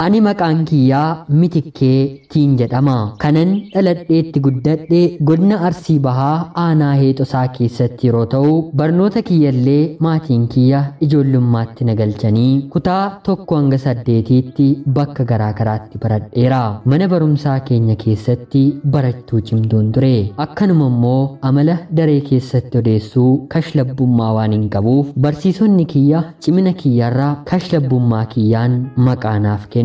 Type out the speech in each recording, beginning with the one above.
Ani maqaan kiyyaa Mitikkee tiin jedhama. Kanan dhaladheetti guddadhe godina Arsii Bahaa aanaa Heexosaa keessatti yeroo ta'u barnoota kiyyallee maatiin kiyya ijoollummaatti na galchanii kutaa 1 hanga 8tti bakka garaa garaatti baradheera. Mana barumsaa keenya keessatti barachuu cimtuun ture. Akkanuma immoo amala daree keessatti odeessuu kashlabbummaa waan hin qabuuf barsiisonni kiyya cimina kiyyarraa kashlabbummaa kiyyaan maqaa naaf kennu.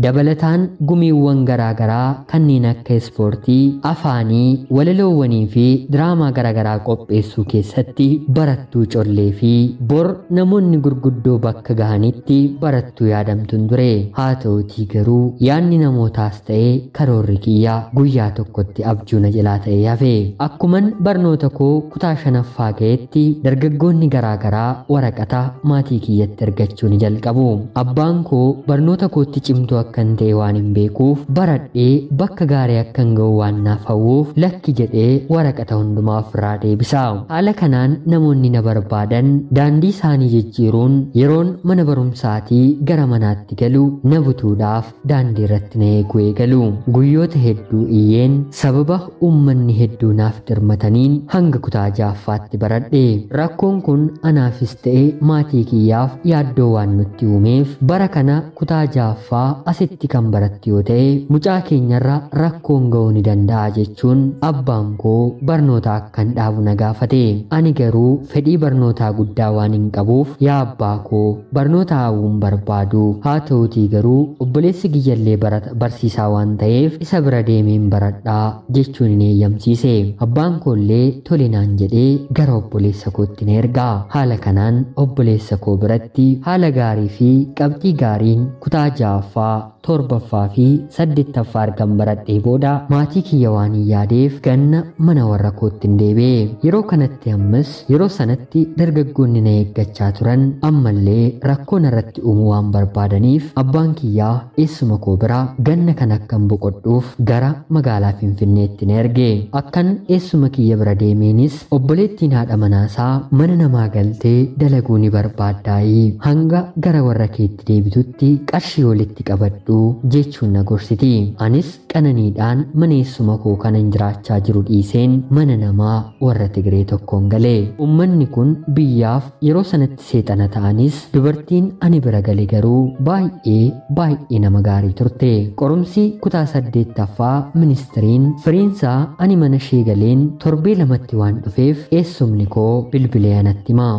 Dabalataan gumiiwwan garaa garaa kanneen akka ispoortii, afaanii, walaloowwanii fi diraamaa garaa garaa qopheessuu keessatti barattuu collee fi bor namoonni gurguddoo bakka gahanitti barattuu yaadamtuun ture. Haa ta'utii garuu yaadni namootaas ta'ee karoorri kiyyaa guyyaa tokkotti abjuu na jalaa ta'ee hafe. Akkuman barnoota koo kutaa 5ffaa ga'etti dargaggoonni garaa garaa waraqata maatii kiyyatti argachuu ni jalqabu. Abbaan koo barnoota kootti cimtuu akkan ta'e waan hin beekuuf baradhee bakka gaarii akkan ga'u waan naaf hawwuuf lakki jedhee waraqata hundumaa ofirraa deebisa. Haala kanaan namoonni na barbaadan daandii isaanii jijjiiruun yeroon mana barumsaatii gara manaatti galu na butuudhaaf daandii irratti na eeguu eegalu. Guyyoota hedduu iyyeen sababa uummanni hedduu naaf dirmataniin hanga kutaa 6ffaatti baradhe. Rakkoon kun anaafis ta'e maatii kiyyaaf yaaddoo waan nutti uumeef bara kana kutaa 6ffaa asitti kan baratti yoo ta'e mucaa keenyarra rakkoon ga'uu ni danda'a jechuun abbaan koo barnoota akkan dhaabu na gaafate. Ani garuu fedhii barnootaa guddaa waan hin qabuuf yaa abbaa koo barnoota haawuun barbaadu, haa ta'utii garuu obboleessi kiyyallee barsiisaa waan ta'eef isa bira deemeen baradhaa jechuun ni eeyyamsiise. Abbaan koollee tole naan jedhee gara obboleessa kootti na ergaa. Haala kanaan obboleessa koo biratti haala gaarii fi qabxii gaariin kutaa 6ffaa 7ffaa fi 8ffaa argan baradhee booda maatii kiyya waan hin yaadeef ganna mana warra kootti hin deebi'e. Yeroo kanatti ammas yeroo sanatti dargaggoonni na eeggachaa turan ammallee rakkoon irratti uumuu waan barbaadaniif abbaan kiyyaa eessuma koo bira ganna kan akkan boqodhuuf gara magaalaa Finfinneetti na erge. Akkan eessuma kiyya bira deemeenis obboleettiin haadha manaasaa mana namaa galtee dalaguu ni barbaaddaayii hanga gara warra keetti deebitutti qarshii walitti qabadhu jechuun na gorsiti. Anis qananiidhaan mana eessuma koo kanan jiraachaa jiru dhiiseen mana namaa warra Tigree tokkoon galee. Uummanni kun biyyaaf yeroo sanatti seexana ta'anis dubartiin ani bira gale garuu baay'ee nama gaarii turte. Qorumsi kutaa 8ffaa ministiriin firiinsaa ani mana ishee galeen torbee lamatti waan dhufeef eessumni koo bilbilee anatti hima.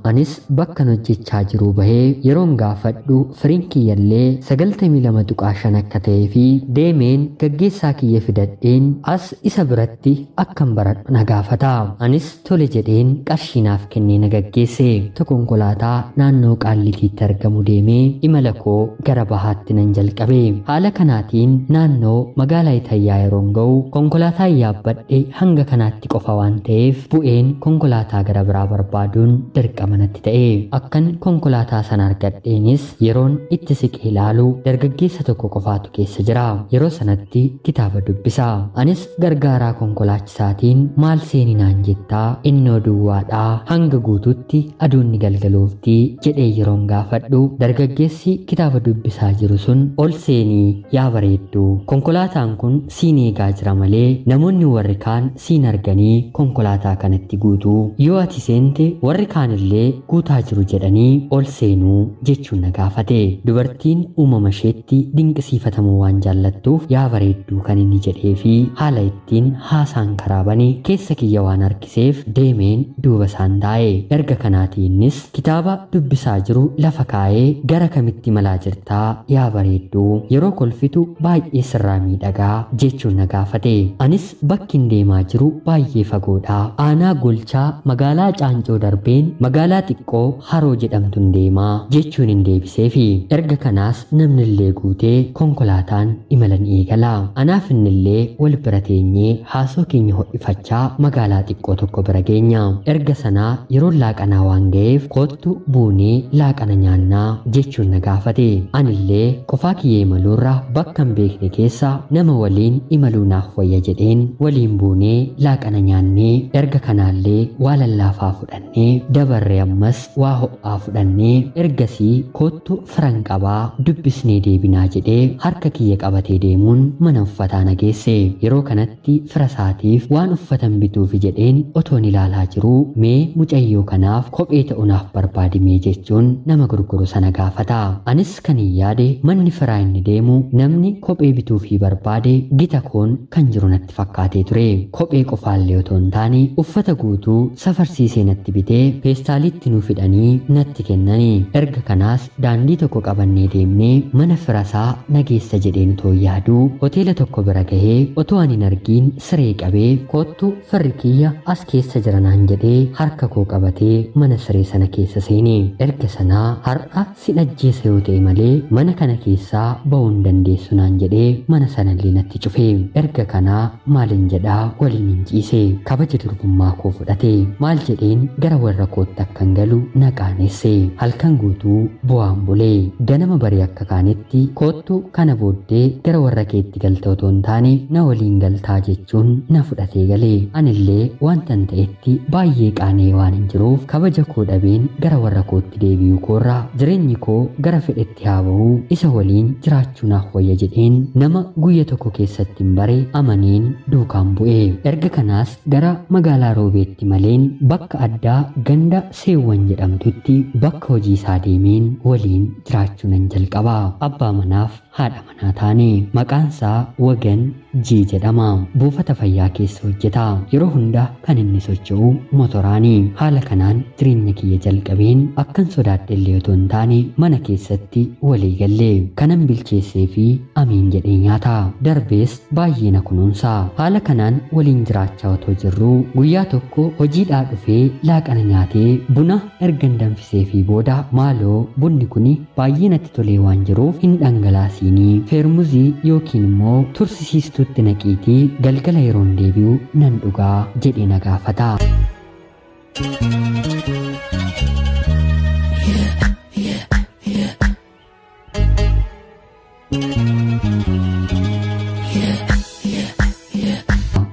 Anis bakka hojjechaa jiru bahee yeroon gaafadhu firiin kiyyallee 92.5 akka ta'ee fi deemeen gaggeessaa kiyya fidadheen as isa biratti akkan baradhu na gaafata. Anis tole jedheen qarshii naaf kennee na gaggeesse. Konkolaataa naannoo Qaallitiitti argamu deemee imala koo gara bahaatti nan jalqabe. Haala kanaatiin naannoo magaalaa Itayyaa yeroon ga'u konkolaataa yaabbadhe hanga kanaatti qofa waan ta'eef bu'een konkolaataa gara biraa barbaaduun dirqama natti ta'e. Akkan konkolaataa sana argadheenis yeroon itti siqee ilaalu dargaggeessa tokko qofaatu keessa jira. Yeroo sanatti kitaaba dubbisa. Anis gargaaraa konkolaachisaatiin maal seeni naan jettaa innoo duwwaadhaa hanga guututti aduun ni galgaloofti jedhee yeroon gaafadhu dargaggeessi kitaaba dubbisaa jiru sun ol seenii yaa bareeddu konkolaataan kun siin eegaa jira malee namoonni warri kaan siin arganii konkolaataa kanatti guutu yoo ati seente warri kaanillee guutaa jiru jedhanii ol seenuu jechuun na gaafate. Dubartiin uumama isheetti dinqisiifatamuu waan jaallattuuf yaa bareedduu kan inni jedhee fi haala ittiin haasaan karaabanii keessa kiyya waan harkiseef deemeen duuba isaan taa'e. Erga kanaatiinis kitaaba dubbisaa jiru lafa kaa'ee gara kamitti malaa jirtaa yaa bareedduu yeroo kolfitu baay'ee sirraa miidhagaa jechuun na gaafate. Anis bakki deemaa jiru baay'ee fagoodha. Aanaa Golchaa magaalaa Caancoo darbeen magaalaa xiqqoo haroo jedhamtuun deemaa jechuun hin deebiseefi. Erga kanaas namni illee guutee konkolaataan imalan eegala. Anaaf innillee wal bira teenyee haasoo keenya ho'ifachaa magaalaa xiqqoo tokko bira geenya. Erga sanaa yeroo laaqanaa waan ga'eef kottu buunee laaqana nyaannaa jechuun na gaafate. Anillee qofaa kiyyee imaluurra bakka hin beekne keessa nama waliin imaluu naaf wayya jedheen waliin buunee laaqana nyaannee erga kanaallee waa lallaafaa fudhannee dabarree ammas waa ho'aa fudhannee ergasii kottu firan qabaa dubbisnee deebinaa jedhee harka kiyya qabatee deemuun mana uffataa na geesse. Yeroo kanatti fira isaatiif waan uffatan bituufi jedheen otoon ilaalaa jiruu mee mucayyoo kanaaf kophee ta'u naaf barbaadimee jechuun nama gurguru sana gaafata. Anis kan hin yaade manni firaa inni deemu namni kophee bituufii barbaade gita koon kan jiru natti fakkaatee ture. Kophee qofaallee otoo hin taane uffata guutuu safarsiisee natti bitee peestaalitti nuuf hidhanii natti kennanii. Erga kanaas daandii tokko qabannee deemnee mana firasaa nageessa jedheen otoo yaaduu hoteela tokko bira gahee otoo ani hin argiin siree qabee kottu firri kiyya as keessa jira naan jedhee harka koo qabatee mana siree sana keessa seene. Erga sanaa har'a sin ajjeesa yoo ta'e malee mana kana keessaa ba'uu hin dandeessu naan jedhee mana sanallee natti cufe. Erga kanaa maalin jedhaa waliin hin ciise. Kabaja durbummaa koo fudhate. Maal jedheen gara warra kootti akkan galu na qaanesse. Halkan guutuu bu'aan bulee. Ganama barii akka kaanetti kottu kana booddee gara warra keetti galta otoo hin taane na waliin galtaa jechuun na fudhatee galee. Anillee wantan ta'etti baay'ee qaanee waan hin jiruuf kabaja koo dhabeen gara warra kootti deebi'uu koorraa jireenyi koo gara fedhetti haa ba'uu isa waliin jiraachuu naaf wayya jedheen nama guyya tokko keessatti hin bare amaneen duukaan bu'e. Erga kanaas gara magaalaa Roobeetti maleen bakka addaa ganda Seewwan jedhamtutti bakka hojii isaa deemeen waliin jiraachuu nan jalqaba. Abbaa manaaf haadha manaa taane. Maqaan isaa Wagan Jii jedhama. Buufata fayyaa keessa hojjeta. Yeroo hunda kan inni socho'u motoraani. Haala kanaan jireenya kiyya jalqabeen akkan sodaadhe illee otoo hin taane mana keessatti walii galle. Kanan bilcheessee fi amiin jedhee nyaata. Darbees baay'ee na kunuunsa. Haala kanaan waliin jiraachaa otoo jirru guyyaa tokko hojiidhaa dhufee laaqana nyaatee buna ergan danfisee fi booda maaloo bunni kuni baay'ee natti tolee waan jiruuf hin dhangalaasiinii feermuzii yookiin immoo tursisiistuutti naqiitii galgala yeroon deebi'u nan dhugaa jedhee na gaafata.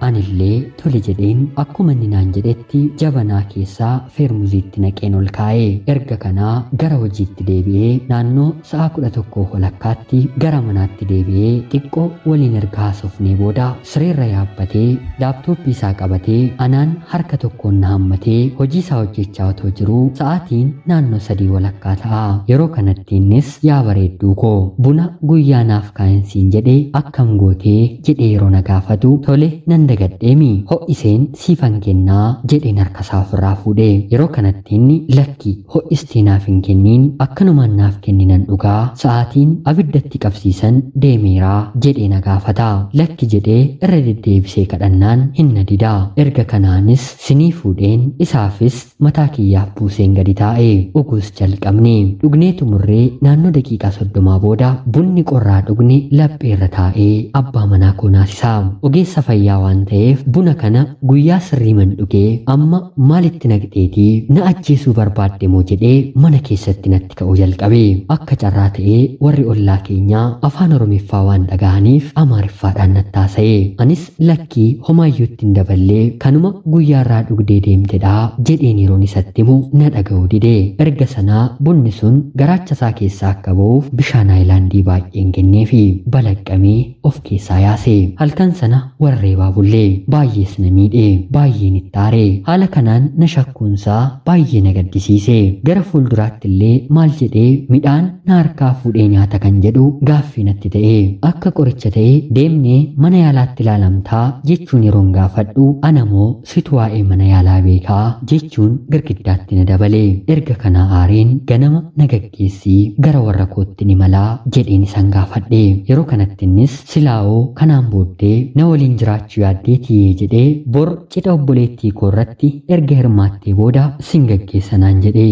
Anillee tole jedheen akkuma inni naan jedhetti jabanaa keessaa feermuziitti naqeen ol kaa'e. Erga kanaa gara hojiitti deebi'ee naannoo sa'a 11 walakkaatti gara manaatti deebi'ee xiqqoo waliin erga haasofnee booda sireerra yaabbatee laaptooppii isaa qabatee anaan harka tokkoon na hammatee hojii isaa hojjechaa otoo jiruu sa'aatiin naannoo 3 walakkaa ta'a. Yeroo kanatti innis yaa bareedduu koo buna guyyaa naaf kaa'insiin jedhee akkam gootee jedhee yeroo na gaafatu tole nan dagadheemi ho'iseen siifan kennaa jedheen harka isaa ofirraa fuudhe. Yeroo kanatti inni lakki ho'istee naaf hin kenniin akkanumaan naaf kenninan dhugaa sa'aatiin abiddatti qabsiisan deemeeraa jedhee na gaafata. Lakki jedhee irra deddeebisee kadhannaan hin na dida. Erga kanaanis sinii fuudheen isaafis mataa kiyyaaf buuseen gadi taa'e. Uguus jalqabne dhugnee tumurree naannoo daqiiqaa 30 booda bunni qorraa dhugne lapheerra taa'ee abbaa manaa koo naasisa. Ogeessa fayyaa waan ta'eef buna kana guyyaa sirriiman dhugee amma maalitti naqxeetii na ajjeesuu barbaadde moo jedhee mana keessatti natti ka'uu jalqabe. Akka carraa ta'ee warri ollaa keenyaa afaan Oromiffaa waan dhaga'aniif Amaariffaadhaan natti haasa'e. Anis lakkii homaayyuutti hin daballee kanuma guyyaarraa dhugdee deemtedha jedheen yeroon isatti himu na dhaga'uu dide. Erga sanaa bunni sun garaacha isaa keessaa akka ba'uuf bishaan haayilaandii baay'een kenneefi balaqqamee of keessaa yaase. Halkan sana warreebaa bullee baay'ees na miidhe baay'een itti aare. Haala kanaan na shakkuunsaa baay'ee na gaddisiise. Gara fuulduraatti illee maal jedhee midhaan na harkaa fuudhee nyaata kan jedhu gaaffii natti ta'e. Akka qoricha ta'ee deemnee mana yaalaatti ilaalamtaa jechuun yeroon gaafadhu anamoo situ waa'ee mana yaalaa beekaa jechuun girgiddaatti na dabale. Erga kana aareen ganama na gaggeessii gara warra kootti ni malaa jedheen isan gaafadhe. Yeroo kanatti innis silaa'oo kanaan booddee na waliin jiraachuu yaaddeetii jedhee bor cidha obboleettii koo irratti erga hirmaattee booda sin gaggeessa naan jedhe.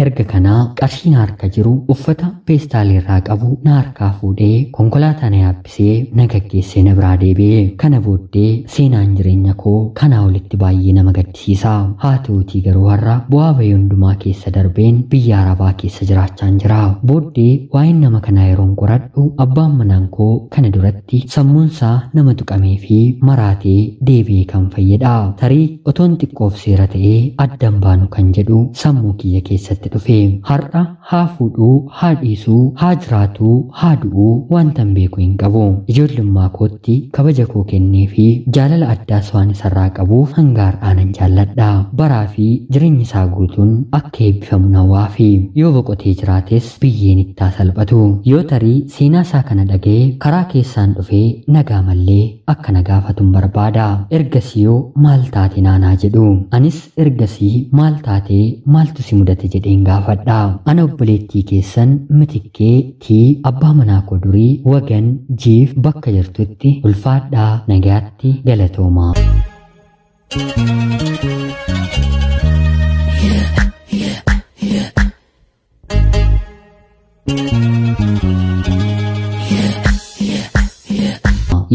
Erga kana qarshiin harka jiru uffata peestaalii irraa qabu na harkaa fuudhee konkolaataa na yaabbisee na gaggeessee na biraa deebi'e. Kana booddee seenaan jireenya koo kanaa olitti baay'ee nama gaddisiisa. Haa ta'uutii garuu har'a bu'aa bahii hundumaa keessa darbeen biyya Arabaa keessa jiraachaan jira. Booddee waa'een nama kanaa yeroon qoradhu abbaan manaan koo kana duratti sammuunsaa nama tuqamee fi maraatee deebi'ee kan fayyadha. Tarii otoon xiqqoof seera ta'ee addan baanu kan jedhu sammuu kiyya keessatti dhufe. Har'a haa fuudhuu, haa dhiisuu, haa jiraatuu, haa du'uu wantan beeku hin qabu. Ijoollummaa kootti kabaja koo kennee fi jaalala addaas waan isarraa qabuuf hanga har'aanan jaalladha. Baraa fi jireenyi isaa guutuun akka eebbifamu nawwaa fi yoo boqotee jiraates biyyeen itti salphatu. Yoo tarii seenaa isaa kana dhaga'ee karaa keessaan dhufee nagaa mallee akka na gaafatuun barbaada. Ergasii yoo maal taate naanaa jedhu. Anis ergasii maal taate maaltu si mudate jedheen gaafadha. Ana obboleettii keessan Mitikkee tii abbaa manaa koo durii Wagan Jiif bakka jirtutti ulfaadhaa nagaatti galatoomaa.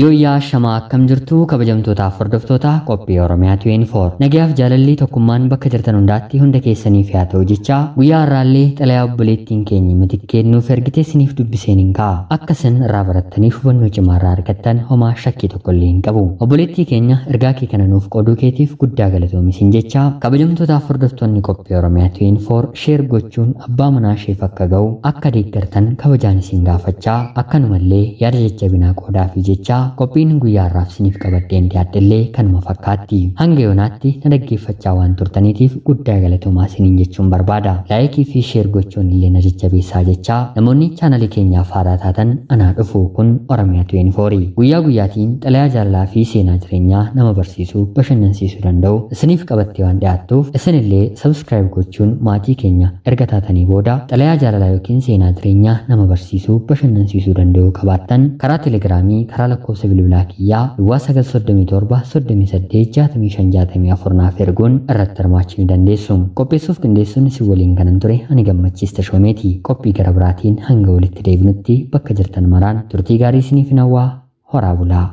Yooyyaa shamaa akkam jirtu kabajamtootaaf hordoftoota qophii Oromiyaa 24 nagaaf jaalalli tokkummaan bakka jirtan hundaatti hunda keessaniif yaa ta'u jecha guyyaa har'aallee xalayaa obboleettiin keenya Mitikkee nuuf ergitee isiniif dubbiseen hin ka'a. Akka isin irraa barattaniif hubannoo cimaa irraa argattan homaa shakkii tokko illee hin qabu. Obboleettii keenya ergaa kee kana nuuf qooduu keetiif guddaa galatoomisin jecha kabajamtootaaf hordoftoonni qophii Oromiyaa 24 sheer gochuun abbaa manaa isheef akka ga'u akka deeggartan kabajaan isin gaafachaa akkanumallee yaada jajjabinaa qoodaa fi jecha qophiin guyyaa har'aaf isiniif qabadheen dhiyaadhellee kanuma fakkaatti. Hanga yoonaatti na dhaggeeffachaa waan turtaniitiif guddaa galatoomaa isiniin jechuun barbaada. Laayikii fi sheer gochuun illee na jajjabeessaa jecha namoonni chaanalii keenyaaf haaraa taatan anaa dhufu kun Oromiyaa 24 guyyaa guyyaatiin xalayaa jaalalaa fi seenaa jireenyaa nama barsiisuu bashannansiisuu danda'u isiniif qabattee waan dhiyaattuuf isinillee sabskiraayib gochuun maatii keenya erga taatanii booda xalayaa jaalalaa yookiin seenaa jireenyaa nama barsiisuu bashannansiisuu danda'u qabaattan karaa telegiraamii karaa lakkoofsa bilbilaa kiyyaa 937 naaf erguun irratti hirmaachuu ni dandeessu. Qopheessuuf qindeessuun isin waliin kanan ture ani gammachiista shoomeeti. Qophii gara biraatiin hanga walitti deebinutti bakka jirtan maraan turtii gaarii isiniif hawwaa horaa bulaa.